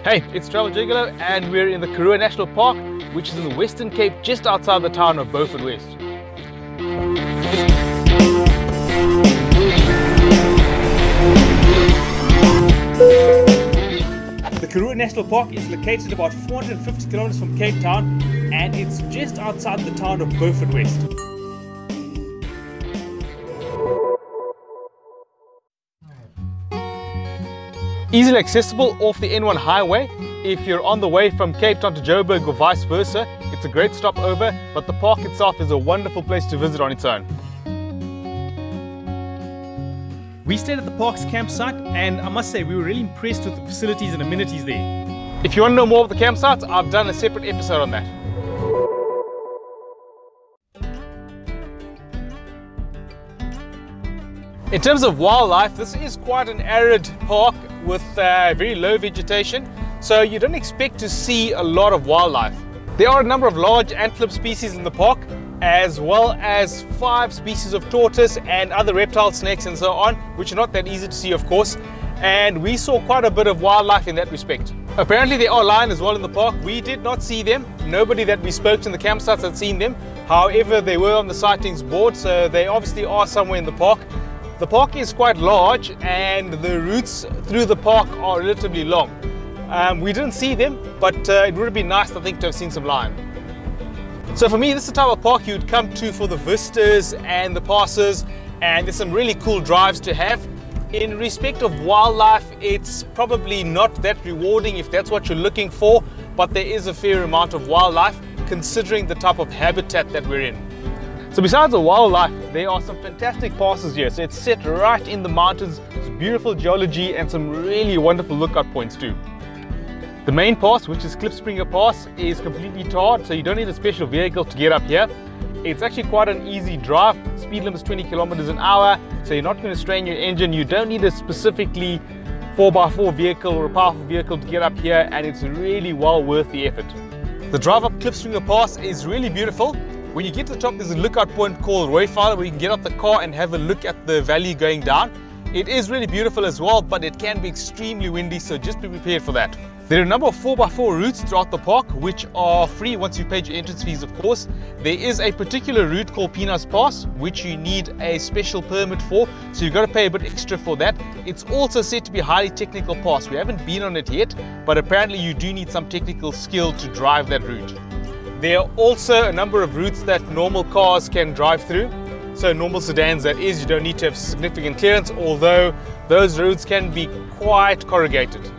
Hey, it's Travel Gigolo and we're in the Karoo National Park, which is in the Western Cape just outside the town of Beaufort West. The Karoo National Park is located about 450 kilometers from Cape Town and it's just outside the town of Beaufort West. Easily accessible off the N1 highway. If you're on the way from Cape Town to Johannesburg or vice versa, it's a great stopover, but the park itself is a wonderful place to visit on its own. We stayed at the park's campsite and I must say we were really impressed with the facilities and amenities there. If you want to know more of the campsites, I've done a separate episode on that. In terms of wildlife, this is quite an arid park with very low vegetation, so you don't expect to see a lot of wildlife. There are a number of large antelope species in the park, as well as 5 species of tortoise and other reptile snakes and so on, which are not that easy to see, of course, and we saw quite a bit of wildlife in that respect. Apparently there are lions as well in the park. We did not see them. Nobody that we spoke to in the campsites had seen them. However, they were on the sightings board, so they obviously are somewhere in the park. The park is quite large and the routes through the park are relatively long. We didn't see them, but it would have been nice, I think, to have seen some lion. So for me, this is the type of park you'd come to for the vistas and the passes, and there's some really cool drives to have. In respect of wildlife, it's probably not that rewarding if that's what you're looking for, but there is a fair amount of wildlife considering the type of habitat that we're in. So besides the wildlife, there are some fantastic passes here. So it's set right in the mountains, it's beautiful geology and some really wonderful lookout points too. The main pass, which is Klipspringer Pass, is completely tarred, so you don't need a special vehicle to get up here. It's actually quite an easy drive. Speed limit is 20 kilometers an hour, so you're not going to strain your engine. You don't need a specifically 4x4 vehicle or a powerful vehicle to get up here, and it's really well worth the effort. The drive up Klipspringer Pass is really beautiful. When you get to the top, there's a lookout point called Royfire where you can get out the car and have a look at the valley going down. It is really beautiful as well, but it can be extremely windy, so just be prepared for that. There are a number of 4x4 routes throughout the park, which are free once you paid your entrance fees, of course. There is a particular route called Peanuts Pass, which you need a special permit for, so you've got to pay a bit extra for that. It's also said to be a highly technical pass. We haven't been on it yet, but apparently you do need some technical skill to drive that route. There are also a number of routes that normal cars can drive through. So normal sedans, that is, you don't need to have significant clearance, although those roads can be quite corrugated.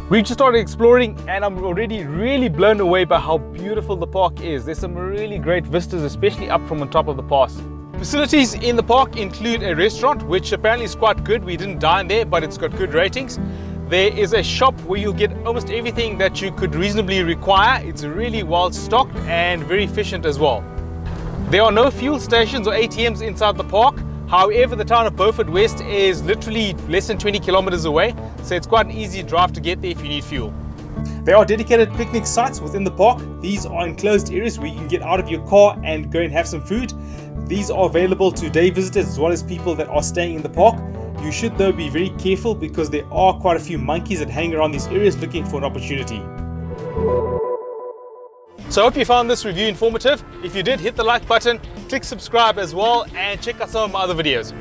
We've just started exploring and I'm already really blown away by how beautiful the park is. There's some really great vistas, especially up from on top of the pass. Facilities in the park include a restaurant, which apparently is quite good. We didn't dine there, but it's got good ratings. There is a shop where you'll get almost everything that you could reasonably require. It's really well stocked and very efficient as well. There are no fuel stations or ATMs inside the park. However, the town of Beaufort West is literally less than 20 kilometers away, so it's quite an easy drive to get there if you need fuel. There are dedicated picnic sites within the park. These are enclosed areas where you can get out of your car and go and have some food. These are available to day visitors as well as people that are staying in the park. You should though be very careful because there are quite a few monkeys that hang around these areas looking for an opportunity. So I hope you found this review informative. If you did, hit the like button, click subscribe as well, and check out some of my other videos.